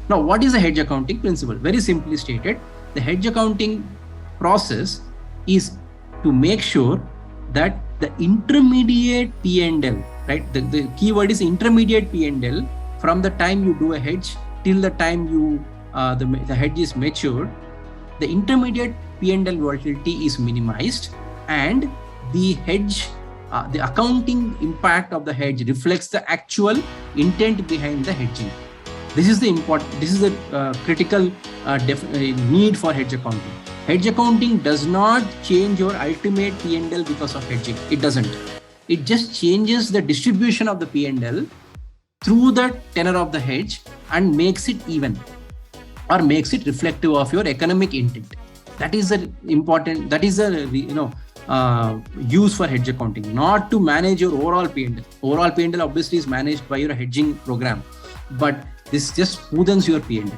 Now, what is a hedge accounting principle? Very simply stated, the hedge accounting process is to make sure that the intermediate P&L, right? The keyword is intermediate P&L from the time you do a hedge till the time the hedge is matured. The intermediate P&L volatility is minimized, and the hedge, the accounting impact of the hedge reflects the actual intent behind the hedging. This is the critical need for hedge accounting. Hedge accounting does not change your ultimate P&L because of hedging. It doesn't. It just changes the distribution of the P&L through the tenor of the hedge and makes it even, or makes it reflective of your economic intent. That is the important. That is the use for hedge accounting, not to manage your overall P&L. Overall P&L obviously is managed by your hedging program, but this just smoothens your P&L.